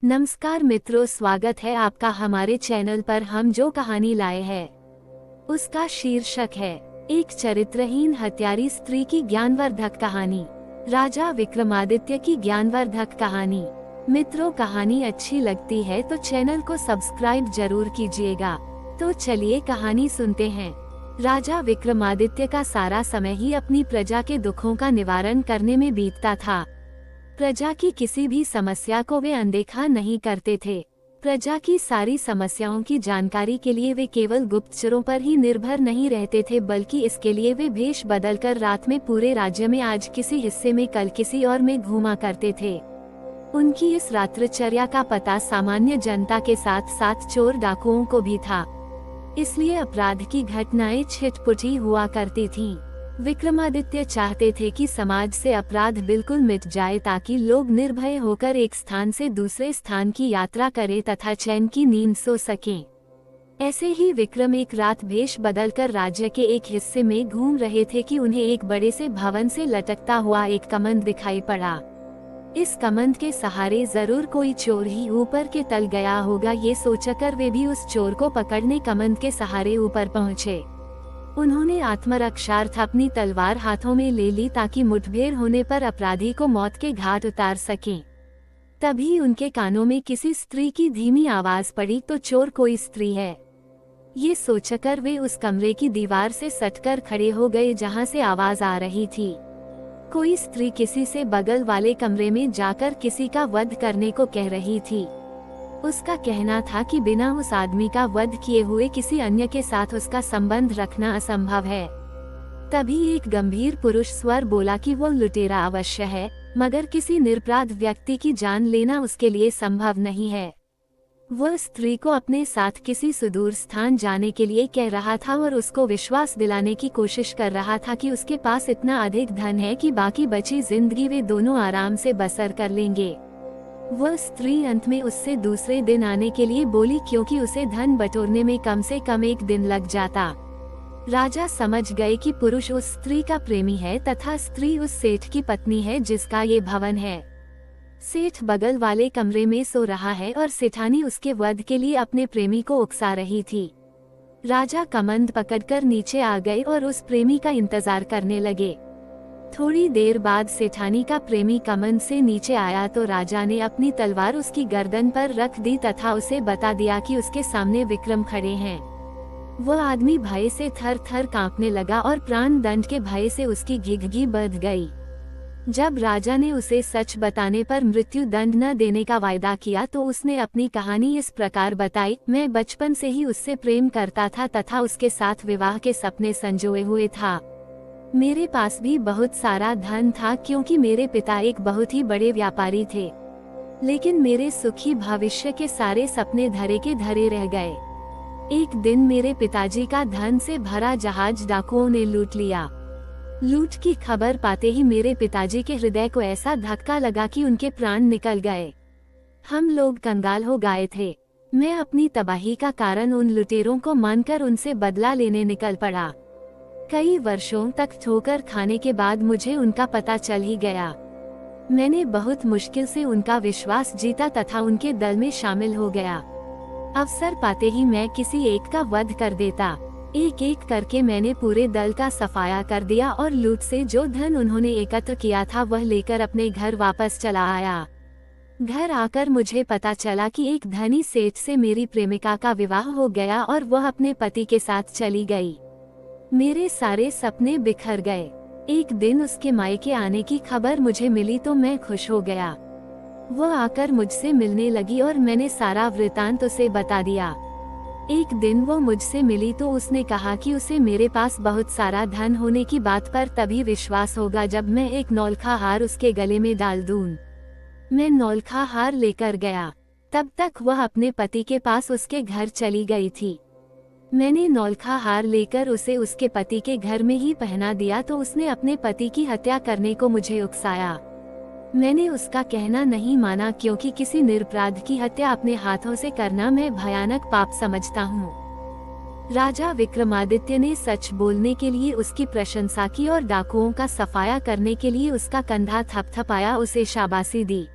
नमस्कार मित्रों, स्वागत है आपका हमारे चैनल पर। हम जो कहानी लाए हैं उसका शीर्षक है एक चरित्रहीन हत्यारी स्त्री की ज्ञानवर्धक कहानी। राजा विक्रमादित्य की ज्ञानवर्धक कहानी। मित्रों, कहानी अच्छी लगती है तो चैनल को सब्सक्राइब जरूर कीजिएगा। तो चलिए कहानी सुनते हैं। राजा विक्रमादित्य का सारा समय ही अपनी प्रजा के दुखों का निवारण करने में बीतता था। प्रजा की किसी भी समस्या को वे अनदेखा नहीं करते थे। प्रजा की सारी समस्याओं की जानकारी के लिए वे केवल गुप्तचरों पर ही निर्भर नहीं रहते थे, बल्कि इसके लिए वे भेष बदलकर रात में पूरे राज्य में आज किसी हिस्से में कल किसी और में घूमा करते थे। उनकी इस रात्रिचर्या का पता सामान्य जनता के साथ साथ चोर डाकुओं को भी था, इसलिए अपराध की घटनाएं छिटपुटी हुआ करती थीं। विक्रमादित्य चाहते थे कि समाज से अपराध बिल्कुल मिट जाए, ताकि लोग निर्भय होकर एक स्थान से दूसरे स्थान की यात्रा करें तथा चैन की नींद सो सकें। ऐसे ही विक्रम एक रात भेष बदलकर राज्य के एक हिस्से में घूम रहे थे कि उन्हें एक बड़े से भवन से लटकता हुआ एक कमंद दिखाई पड़ा। इस कमंद के सहारे जरूर कोई चोर ही ऊपर के तल गया होगा, ये सोचकर वे भी उस चोर को पकड़ने कमंद के सहारे ऊपर पहुँचे। उन्होंने आत्मरक्षार्थ अपनी तलवार हाथों में ले ली, ताकि मुठभेड़ होने पर अपराधी को मौत के घाट उतार सकें। तभी उनके कानों में किसी स्त्री की धीमी आवाज पड़ी, तो चोर कोई स्त्री है। ये सोचकर वे उस कमरे की दीवार से सटकर खड़े हो गए जहां से आवाज आ रही थी। कोई स्त्री किसी से बगल वाले कमरे में जाकर किसी का वध करने को कह रही थी। उसका कहना था कि बिना उस आदमी का वध किए हुए किसी अन्य के साथ उसका संबंध रखना असंभव है। तभी एक गंभीर पुरुष स्वर बोला कि वो लुटेरा अवश्य है, मगर किसी निरपराध व्यक्ति की जान लेना उसके लिए संभव नहीं है। वह स्त्री को अपने साथ किसी सुदूर स्थान जाने के लिए कह रहा था और उसको विश्वास दिलाने की कोशिश कर रहा था कि उसके पास इतना अधिक धन है कि बाकी बची जिंदगी वे दोनों आराम से बसर कर लेंगे। वह स्त्री अंत में उससे दूसरे दिन आने के लिए बोली, क्योंकि उसे धन बटोरने में कम से कम एक दिन लग जाता। राजा समझ गए कि पुरुष उस स्त्री का प्रेमी है तथा स्त्री उस सेठ की पत्नी है जिसका ये भवन है। सेठ बगल वाले कमरे में सो रहा है और सेठानी उसके वध के लिए अपने प्रेमी को उकसा रही थी। राजा कमंद पकड़कर नीचे आ गए और उस प्रेमी का इंतजार करने लगे। थोड़ी देर बाद सेठानी का प्रेमी कमंद से नीचे आया तो राजा ने अपनी तलवार उसकी गर्दन पर रख दी तथा उसे बता दिया कि उसके सामने विक्रम खड़े हैं। वह आदमी भय से थर थर कांपने लगा और प्राण दंड के भय से उसकी घिघी बढ़ गई। जब राजा ने उसे सच बताने पर मृत्यु दंड न देने का वायदा किया तो उसने अपनी कहानी इस प्रकार बताई। मैं बचपन से ही उससे प्रेम करता था तथा उसके साथ विवाह के सपने संजोए हुए था। मेरे पास भी बहुत सारा धन था, क्योंकि मेरे पिता एक बहुत ही बड़े व्यापारी थे, लेकिन मेरे सुखी भविष्य के सारे सपने धरे के धरे रह गए। एक दिन मेरे पिताजी का धन से भरा जहाज डाकुओं ने लूट लिया। लूट की खबर पाते ही मेरे पिताजी के हृदय को ऐसा धक्का लगा कि उनके प्राण निकल गए। हम लोग कंगाल हो गए थे। मैं अपनी तबाही का कारण उन लुटेरों को मानकर उनसे बदला लेने निकल पड़ा। कई वर्षों तक ठोकर खाने के बाद मुझे उनका पता चल ही गया। मैंने बहुत मुश्किल से उनका विश्वास जीता तथा उनके दल में शामिल हो गया। अवसर पाते ही मैं किसी एक का वध कर देता। एक एक करके मैंने पूरे दल का सफाया कर दिया और लूट से जो धन उन्होंने एकत्र किया था वह लेकर अपने घर वापस चला आया। घर आकर मुझे पता चला कि एक धनी सेठ से मेरी प्रेमिका का विवाह हो गया और वह अपने पति के साथ चली गई। मेरे सारे सपने बिखर गए। एक दिन उसके मायके आने की खबर मुझे मिली तो मैं खुश हो गया। वह आकर मुझसे मिलने लगी और मैंने सारा वृतांत उसे बता दिया। एक दिन वो मुझसे मिली तो उसने कहा कि उसे मेरे पास बहुत सारा धन होने की बात पर तभी विश्वास होगा जब मैं एक नौलखा हार उसके गले में डाल दूं। मैं नौलखा हार लेकर गया। तब तक वह अपने पति के पास उसके घर चली गई थी। मैंने नौलखा हार लेकर उसे उसके पति के घर में ही पहना दिया तो उसने अपने पति की हत्या करने को मुझे उकसाया। मैंने उसका कहना नहीं माना, क्योंकि किसी निरपराध की हत्या अपने हाथों से करना मैं भयानक पाप समझता हूँ। राजा विक्रमादित्य ने सच बोलने के लिए उसकी प्रशंसा की और डाकुओं का सफाया करने के लिए उसका कंधा थपथपाया, उसे शाबाशी दी।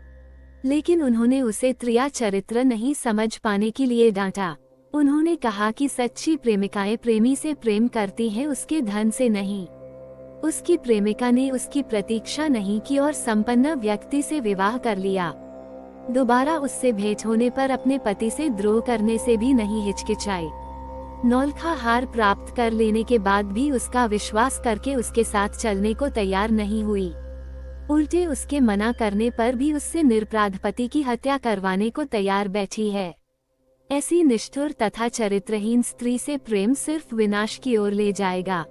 लेकिन उन्होंने उसे त्रिया चरित्र नहीं समझ पाने के लिए डांटा। उन्होंने कहा कि सच्ची प्रेमिकाएं प्रेमी से प्रेम करती हैं, उसके धन से नहीं। उसकी प्रेमिका ने उसकी प्रतीक्षा नहीं की और संपन्न व्यक्ति से विवाह कर लिया। दोबारा उससे भेंट होने पर अपने पति से द्रोह करने से भी नहीं हिचकिचाई। नौलखा हार प्राप्त कर लेने के बाद भी उसका विश्वास करके उसके साथ चलने को तैयार नहीं हुई। उल्टे उसके मना करने पर भी उससे निरपराध पति की हत्या करवाने को तैयार बैठी है। ऐसी निष्ठुर तथा चरित्रहीन स्त्री से प्रेम सिर्फ विनाश की ओर ले जाएगा।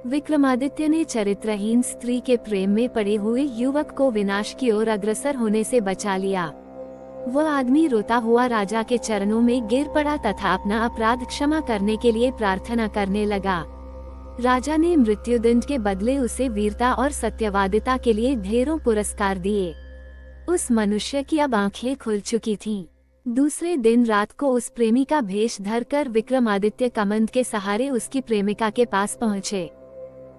विक्रमादित्य ने चरित्रहीन स्त्री के प्रेम में पड़े हुए युवक को विनाश की ओर अग्रसर होने से बचा लिया। वह आदमी रोता हुआ राजा के चरणों में गिर पड़ा तथा अपना अपराध क्षमा करने के लिए प्रार्थना करने लगा। राजा ने मृत्युदंड के बदले उसे वीरता और सत्यवादिता के लिए ढेरों पुरस्कार दिए। उस मनुष्य की अब आंखें खुल चुकी थीं। दूसरे दिन रात को उस प्रेमी का भेष धरकर विक्रमादित्य कमंद के सहारे उसकी प्रेमिका के पास पहुँचे।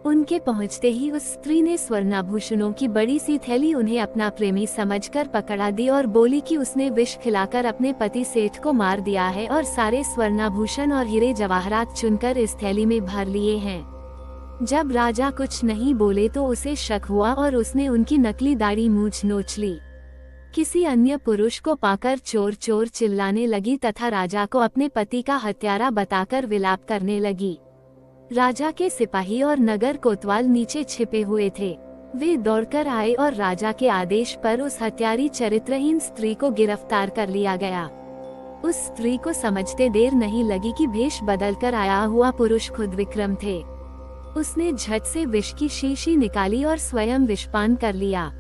उनके पहुंचते ही उस स्त्री ने स्वर्णाभूषणों की बड़ी सी थैली उन्हें अपना प्रेमी समझकर पकड़ा दी और बोली कि उसने विष खिलाकर अपने पति सेठ को मार दिया है और सारे स्वर्णाभूषण और हीरे जवाहरात चुनकर इस थैली में भर लिए हैं। जब राजा कुछ नहीं बोले तो उसे शक हुआ और उसने उनकी नकली दाढ़ी मूंछ नोच ली। किसी अन्य पुरुष को पाकर चोर चोर चिल्लाने लगी तथा राजा को अपने पति का हत्यारा बताकर विलाप करने लगी। राजा के सिपाही और नगर कोतवाल नीचे छिपे हुए थे। वे दौड़कर आए और राजा के आदेश पर उस हत्यारी चरित्रहीन स्त्री को गिरफ्तार कर लिया गया। उस स्त्री को समझते देर नहीं लगी कि भेष बदलकर आया हुआ पुरुष खुद विक्रम थे। उसने झट से विष की शीशी निकाली और स्वयं विषपान कर लिया।